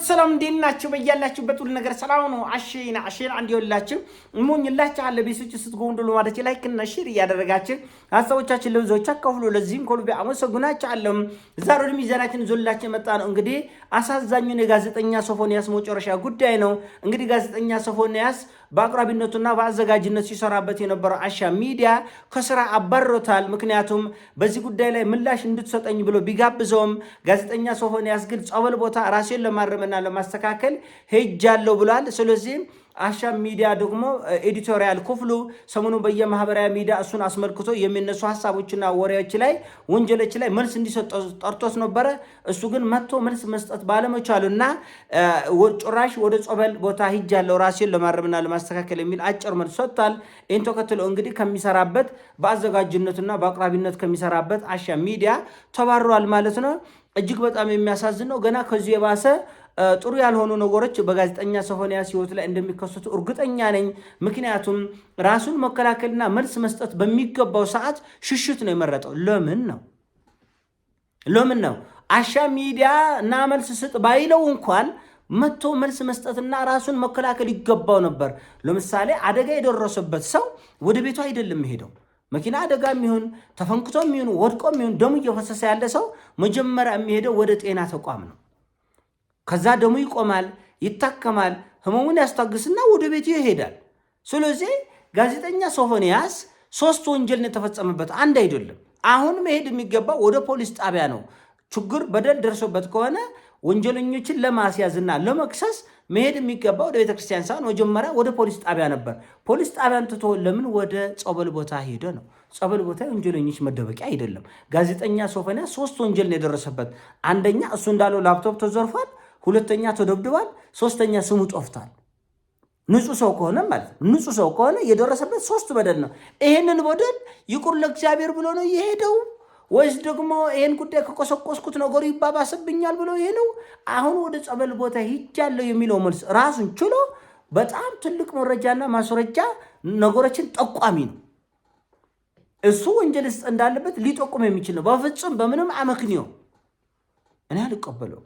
ሰላም እንዴናችሁ በያላችሁበት ሁሉ ነገር ሰላም ነው። አሽና አንድ ይወላችሁ እሞኝላችሁ አለ ቤቶች ስትጎንደሉ ማለት ላይክ እና ሼር ያደረጋችሁ ሐሳቦቻችን ለብዙዎች አካፍሉ። ለዚህም ኮልቤ አመሰግናችሁ አለ። ዛሬ ሚዛናችን ዞላችሁ መጣ ነው። እንግዲህ አሳዛኙን የጋዜጠኛ ሶፎንያስ መጨረሻ ጉዳይ ነው። እንግዲህ ጋዜጠኛ ሶፎንያስ በአቅራቢነቱና በአዘጋጅነት ሲሰራበት የነበረው አሻ ሚዲያ ከስራ አባሮታል። ምክንያቱም በዚህ ጉዳይ ላይ ምላሽ እንድትሰጠኝ ብሎ ቢጋብዘውም ጋዜጠኛ ሶፎንያስ ግን ጸበል ቦታ ራሴን ለማረምና ለማስተካከል ሄጃለሁ ብሏል። ስለዚህ አሻ ሚዲያ ደግሞ ኤዲቶሪያል ክፍሉ ሰሞኑን በየማህበራዊ ሚዲያ እሱን አስመልክቶ የሚነሱ ሐሳቦችና ወሬዎች ላይ ወንጀሎች ላይ መልስ እንዲሰጥ ጠርቶት ነበረ። እሱ ግን መጥቶ መልስ መስጠት ባለመቻሉና ጭራሽ ወደ ጸበል ቦታ ሄጃለሁ ራሴን ለማረምና ለማስተካከል የሚል አጭር መልስ ሰጥቷል። ይህን ተከትሎ እንግዲህ ከሚሰራበት በአዘጋጅነቱና በአቅራቢነት ከሚሰራበት አሻ ሚዲያ ተባሯል ማለት ነው። እጅግ በጣም የሚያሳዝን ነው። ገና ከዚህ የባሰ ጥሩ ያልሆኑ ነገሮች በጋዜጠኛ ሶፎንያስ ህይወት ላይ እንደሚከሰቱ እርግጠኛ ነኝ። ምክንያቱም ራሱን መከላከልና መልስ መስጠት በሚገባው ሰዓት ሽሽት ነው የመረጠው። ለምን ነው አሻ ሚዲያ እና መልስ ስጥ ባይለው እንኳን መጥቶ መልስ መስጠትና ራሱን መከላከል ይገባው ነበር። ለምሳሌ አደጋ የደረሰበት ሰው ወደ ቤቱ አይደለም ሄደው መኪና አደጋ የሚሆን ተፈንክቶ የሚሆን ወድቆ የሚሆን ደሙ እየፈሰሰ ያለ ሰው መጀመሪያ የሚሄደው ወደ ጤና ተቋም ነው። ከዛ ደሙ ይቆማል፣ ይታከማል፣ ህመሙን ያስታግስና ወደ ቤቱ ይሄዳል። ስለዚህ ጋዜጠኛ ሶፎንያስ 3 ወንጀል ነው የተፈጸመበት፣ አንድ አይደለም። አሁን መሄድ የሚገባው ወደ ፖሊስ ጣቢያ ነው። ችግር በደል ደርሶበት ከሆነ ወንጀለኞችን ለማስያዝና ለመክሰስ መሄድ የሚገባው ወደ ቤተክርስቲያን ሳይሆን መጀመሪያ ወደ ፖሊስ ጣቢያ ነበር። ፖሊስ ጣቢያን ትቶ ለምን ወደ ጸበል ቦታ ሄደ ነው? ጸበል ቦታ ወንጀለኞች መደበቂያ አይደለም። ጋዜጠኛ ሶፎንያስ 3 ወንጀል ነው የደረሰበት። አንደኛ እሱ እንዳለው ላፕቶፕ ተዘርፏል፣ ሁለተኛ ተደብድቧል፣ ሶስተኛ ስሙ ጠፍቷል። ንጹህ ሰው ከሆነ ማለት ነው። ንጹህ ሰው ከሆነ የደረሰበት 3 በደል ነው። ይሄንን በደል ይቁር ለእግዚአብሔር ብሎ ነው የሄደው ወይስ ደግሞ ይሄን ጉዳይ ከቆሰቆስኩት ነገሩ ይባባስብኛል ብሎ ይሄ ነው? አሁን ወደ ጸበል ቦታ ሂጃለሁ የሚለው መልስ ራሱን ችሎ በጣም ትልቅ መረጃና ማስረጃ ነገሮችን ጠቋሚ ነው። እሱ ወንጀል ውስጥ እንዳለበት ሊጠቁም የሚችል ነው። በፍጹም በምንም አመክንዮ እኔ አልቀበለው።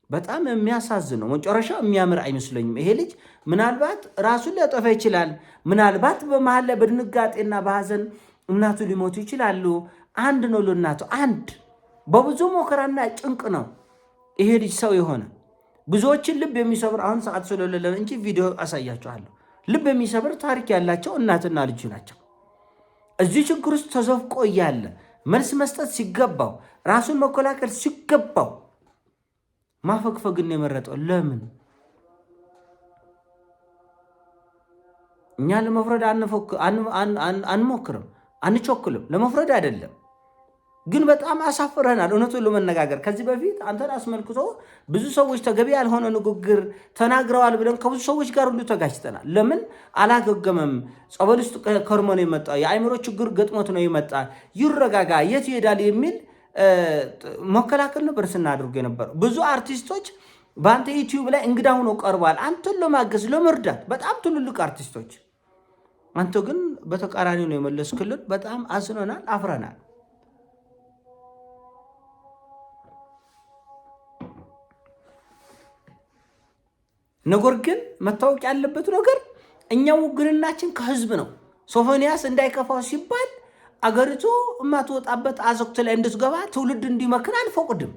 በጣም የሚያሳዝን ነው። መጨረሻው የሚያምር አይመስለኝም። ይሄ ልጅ ምናልባት ራሱን ሊያጠፋ ይችላል። ምናልባት በመሃል ላይ በድንጋጤና በሐዘን እናቱ ሊሞቱ ይችላሉ። አንድ ነው ለእናቱ አንድ። በብዙ ሞከራና ጭንቅ ነው ይሄ ልጅ ሰው የሆነ ብዙዎችን ልብ የሚሰብር አሁን ሰዓት ስለሌለ እንጂ ቪዲዮ አሳያችኋለሁ። ልብ የሚሰብር ታሪክ ያላቸው እናትና ልጅ ናቸው። እዚህ ችግር ውስጥ ተዘፍቆ እያለ መልስ መስጠት ሲገባው፣ ራሱን መከላከል ሲገባው ማፈግፈግን የመረጠው ለምን? እኛ ለመፍረድ አንሞክርም፣ አንቾክልም። ለመፍረድ አይደለም ግን በጣም አሳፍረናል። እውነቱን ለመነጋገር ከዚህ በፊት አንተን አስመልክቶ ብዙ ሰዎች ተገቢ ያልሆነ ንግግር ተናግረዋል ብለን ከብዙ ሰዎች ጋር ሁሉ ተጋጭተናል። ለምን አላገገመም? ጸበል ውስጥ ከርሞ ነው የመጣ፣ የአእምሮ ችግር ገጥሞት ነው የመጣ፣ ይረጋጋ፣ የት ይሄዳል የሚል መከላከል ነበር ስናደርግ የነበረው። ብዙ አርቲስቶች በአንተ ዩቲዩብ ላይ እንግዳ ሆኖ ቀርቧል፣ አንተን ለማገዝ ለመርዳት፣ በጣም ትልልቅ አርቲስቶች። አንተ ግን በተቃራኒ ነው የመለስክልን። በጣም አዝነናል፣ አፍረናል። ነገር ግን መታወቅ ያለበት ነገር እኛ ውግንናችን ከህዝብ ነው። ሶፎንያስ እንዳይከፋው ሲባል አገሪቱ የማትወጣበት አዘቅት ላይ እንድትገባ ትውልድ እንዲመክን አንፈቅድም።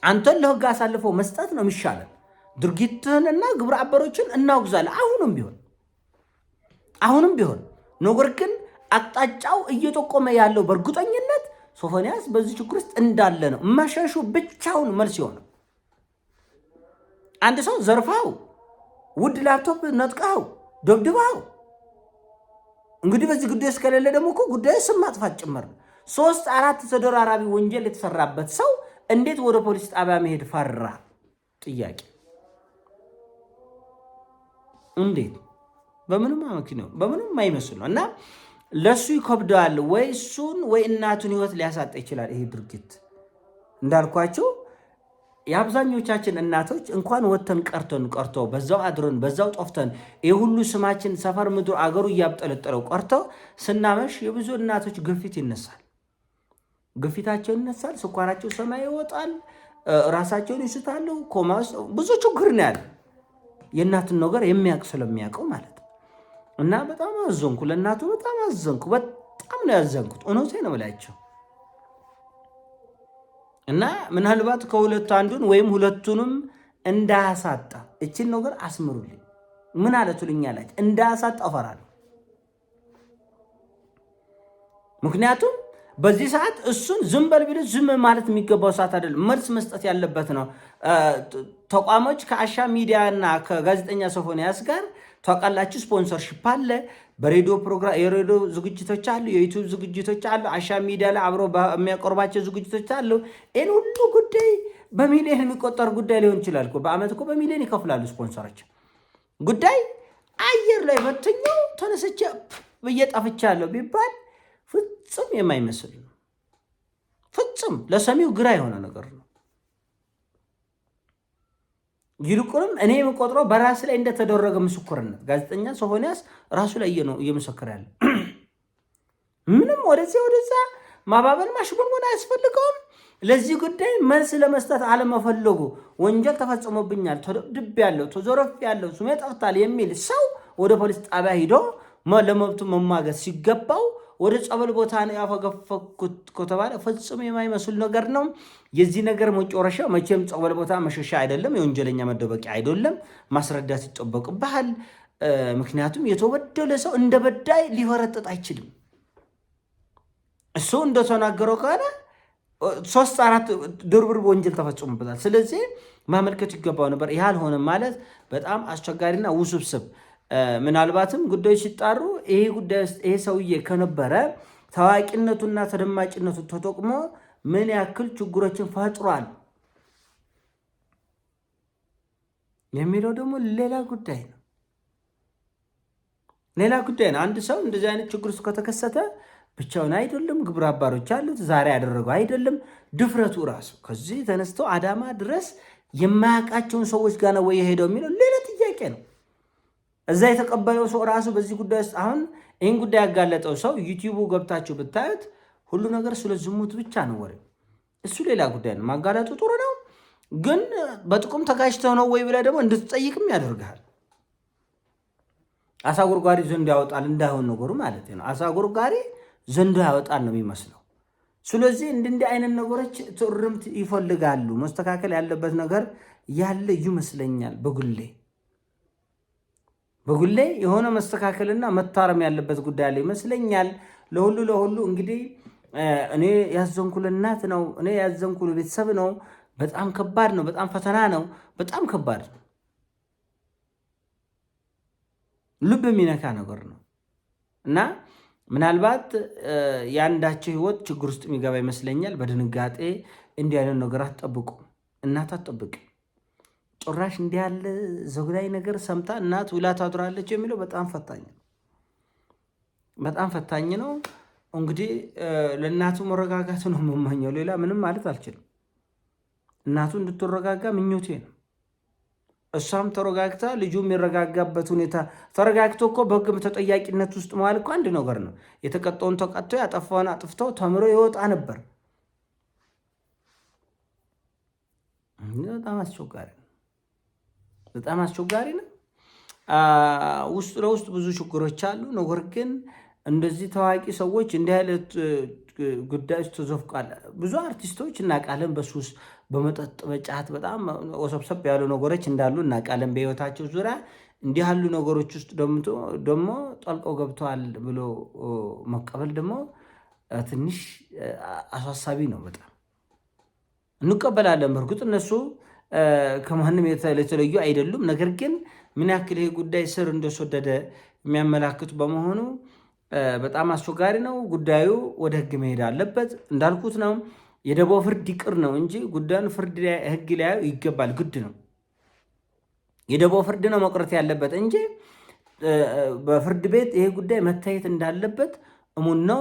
አንተን ለህግ አሳልፎ መስጠት ነው የሚሻለን። ድርጊትህንና ግብረ አበሮችን እናወግዛለን። አሁንም ቢሆን ነገር ግን አቅጣጫው እየጠቆመ ያለው በእርግጠኝነት ሶፎንያስ በዚህ ችግር ውስጥ እንዳለ ነው። መሸሹ ብቻውን መልስ ይሆናል። አንድ ሰው ዘርፋው፣ ውድ ላፕቶፕ ነጥቀው፣ ደብድባው እንግዲህ በዚህ ጉዳይ እስከሌለ ደግሞ እኮ ጉዳዩ ስም ማጥፋት ጭምር ነው። 3-4 ተደራራቢ ወንጀል የተሰራበት ሰው እንዴት ወደ ፖሊስ ጣቢያ መሄድ ፈራ? ጥያቄ። እንዴት? በምንም አመክንዮ በምንም አይመስል ነው። እና ለሱ ይከብዳል ወይ እሱን ወይ እናቱን ህይወት ሊያሳጣ ይችላል ይሄ ድርጊት። እንዳልኳቸው የአብዛኞቻችን እናቶች እንኳን ወተን ቀርቶ በዛው አድረን በዛው ጦፍተን የሁሉ ስማችን ሰፈር ምድር አገሩ እያብጠለጠለው ቀርቶ ስናመሽ የብዙ እናቶች ግፊት ይነሳል። ግፊታቸው ይነሳል፣ ስኳራቸው ሰማይ ይወጣል፣ ራሳቸውን ይስታሉ። ኮማ ውስጥ ብዙ ችግር ነው ያለ የእናትን ነገር የሚያውቅ ስለሚያውቀው ማለት ነው። እና በጣም አዘንኩ፣ ለእናቱ በጣም አዘንኩ። በጣም ነው ያዘንኩት። እውነቴ ነው ብላቸው እና ምናልባት ከሁለቱ አንዱን ወይም ሁለቱንም እንዳያሳጣ እችን ነገር አስምሩልኝ። ምን አለ ትሉኛላችሁ? እንዳያሳጣ እፈራለሁ። ምክንያቱም በዚህ ሰዓት እሱን ዝም በል ቢሉ ዝም ማለት የሚገባው ሰዓት አይደለም፣ መልስ መስጠት ያለበት ነው። ተቋሞች ከአሻም ሚዲያ እና ከጋዜጠኛ ሶፎንያስ ጋር ታውቃላችሁ፣ ስፖንሰርሺፕ አለ። በሬዲዮ ፕሮግራም የሬዲዮ ዝግጅቶች አሉ፣ የዩቲዩብ ዝግጅቶች አሉ። አሻም ሚዲያ ላይ አብሮ የሚያቀርባቸው ዝግጅቶች አሉ። ይህን ሁሉ ጉዳይ በሚሊዮን የሚቆጠር ጉዳይ ሊሆን ይችላል። በአመት እኮ በሚሊዮን ይከፍላሉ ስፖንሰሮች። ጉዳይ አየር ላይ በትኛው ተነስቼ ብዬ ጠፍቻለሁ ቢባል ፍጹም የማይመስል ነው። ፍጹም ለሰሚው ግራ የሆነ ነገር ነው። ይልቁንም እኔ የምቆጥረው በራስ ላይ እንደተደረገ ምስክርነት ጋዜጠኛ ሶፎንያስ ራሱ ላይ ነው እየመሰከረ ያለ። ምንም ወደዚያ ወደዛ ማባበል ማሽሞንሞን አያስፈልገውም። ለዚህ ጉዳይ መልስ ለመስጠት አለመፈለጉ ወንጀል ተፈጽሞብኛል፣ ተደብድቤያለሁ፣ ተዘርፌያለሁ፣ ስሜ ጠፍቷል የሚል ሰው ወደ ፖሊስ ጣቢያ ሂዶ ለመብቱ መሟገት ሲገባው ወደ ጸበል ቦታ ነው ያፈገፈኩት ከተባለ ፍጹም የማይመስል ነገር ነው። የዚህ ነገር መጨረሻ መቼም ጸበል ቦታ መሸሻ አይደለም፣ የወንጀለኛ መደበቂያ አይደለም። ማስረዳት ይጠበቅብሃል። ምክንያቱም የተበደለ ሰው እንደ በዳይ ሊፈረጥጥ አይችልም። እሱ እንደተናገረው ከሆነ 3-4 ድርብርብ ወንጀል ተፈጽሞበታል። ስለዚህ ማመልከት ይገባው ነበር። ይህ አልሆነም ማለት በጣም አስቸጋሪና ውስብስብ ምናልባትም ጉዳዮች ሲጣሩ ይሄ ጉዳይ ውስጥ ይሄ ሰውዬ ከነበረ ታዋቂነቱና ተደማጭነቱ ተጠቅሞ ምን ያክል ችግሮችን ፈጥሯል የሚለው ደግሞ ሌላ ጉዳይ ነው። ሌላ ጉዳይ ነው። አንድ ሰው እንደዚህ አይነት ችግር ውስጥ ከተከሰተ ብቻውን አይደለም፣ ግብረ አባሮች አሉት። ዛሬ ያደረገው አይደለም። ድፍረቱ ራሱ ከዚህ ተነስቶ አዳማ ድረስ የማያውቃቸውን ሰዎች ጋር ነው ወይ የሄደው የሚለው ሌላ ጥያቄ ነው። እዛ የተቀበለው ሰው ራሱ በዚህ ጉዳይ ውስጥ አሁን ይህን ጉዳይ ያጋለጠው ሰው ዩቲዩቡ ገብታችሁ ብታዩት ሁሉ ነገር ስለ ዝሙት ብቻ ነው ወሬ። እሱ ሌላ ጉዳይ ነው። ማጋለጡ ጥሩ ነው፣ ግን በጥቁም ተጋጭተው ነው ወይ ብለህ ደግሞ እንድትጠይቅም ያደርግሃል። አሳ ጉርጓሪ ዘንዶ ያወጣል እንዳይሆን ነገሩ ማለት ነው። አሳ ጉርጓሪ ዘንዶ ያወጣል ነው የሚመስለው። ስለዚህ እንዲህ አይነት ነገሮች ትርምት ይፈልጋሉ። መስተካከል ያለበት ነገር ያለ ይመስለኛል። በጉሌ የሆነ መስተካከልና መታረም ያለበት ጉዳይ አለ ይመስለኛል። ለሁሉ እንግዲህ እኔ ያዘንኩ ለእናት ነው፣ እኔ ያዘንኩ ለቤተሰብ ነው። በጣም ከባድ ነው። በጣም ፈተና ነው። በጣም ከባድ ነው። ልብ የሚነካ ነገር ነው እና ምናልባት የአንዳቸው ህይወት ችግር ውስጥ የሚገባ ይመስለኛል። በድንጋጤ እንዲህ አይነት ነገር አትጠብቁ። እናት አትጠብቅ። ጭራሽ እንዲህ ያለ ዘግናኝ ነገር ሰምታ እናት ውላ ታድራለች የሚለው በጣም ፈታኝ ነው። በጣም ፈታኝ ነው። እንግዲህ ለእናቱ መረጋጋት ነው የምመኘው። ሌላ ምንም ማለት አልችልም። እናቱ እንድትረጋጋ ምኞቴ ነው። እሷም ተረጋግታ ልጁ የሚረጋጋበት ሁኔታ ተረጋግቶ እኮ በህግ ተጠያቂነት ውስጥ መዋል እኮ አንድ ነገር ነው። የተቀጣውን ተቀጥቶ ያጠፋውን አጥፍተው ተምሮ ይወጣ ነበር። በጣም አስቸጋሪ ነው። በጣም አስቸጋሪ ነው። ውስጥ ለውስጥ ብዙ ችግሮች አሉ። ነገር ግን እንደዚህ ታዋቂ ሰዎች እንዲህ አይነት ጉዳዮች ተዘፍቋል። ብዙ አርቲስቶች እናውቃለን፣ በሱስ በመጠጥ በጫት በጣም ወሰብሰብ ያሉ ነገሮች እንዳሉ እናውቃለን። በህይወታቸው ዙሪያ እንዲህ ያሉ ነገሮች ውስጥ ደግሞ ጠልቀው ገብተዋል ብሎ መቀበል ደግሞ ትንሽ አሳሳቢ ነው። በጣም እንቀበላለን። በእርግጥ እነሱ ከማንም የተለዩ አይደሉም። ነገር ግን ምን ያክል ይሄ ጉዳይ ስር እንደሰደደ የሚያመላክቱ በመሆኑ በጣም አስቸጋሪ ነው። ጉዳዩ ወደ ህግ መሄድ አለበት። እንዳልኩት ነው፣ የደቦ ፍርድ ይቅር ነው እንጂ ጉዳዩን ፍርድ ህግ ሊያዩ ይገባል። ግድ ነው። የደቦ ፍርድ ነው መቅረት ያለበት እንጂ በፍርድ ቤት ይሄ ጉዳይ መታየት እንዳለበት እሙን ነው።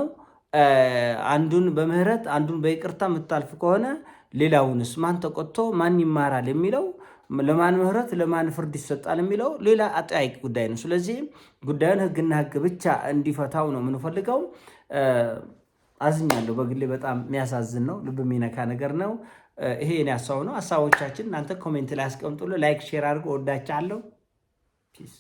አንዱን በምህረት አንዱን በይቅርታ የምታልፍ ከሆነ ሌላውንስ ማን ተቆጥቶ ማን ይማራል የሚለው ለማን ምህረት ለማን ፍርድ ይሰጣል የሚለው ሌላ አጠያቂ ጉዳይ ነው። ስለዚህ ጉዳዩን ህግና ህግ ብቻ እንዲፈታው ነው የምንፈልገው። አዝኛለሁ። በግሌ በጣም የሚያሳዝን ነው፣ ልብ የሚነካ ነገር ነው። ይሄ የኔ ሀሳብ ነው። ሀሳቦቻችን እናንተ ኮሜንት ላይ አስቀምጡልኝ። ላይክ ሼር አድርጎ ወዳቻለሁ። ፒስ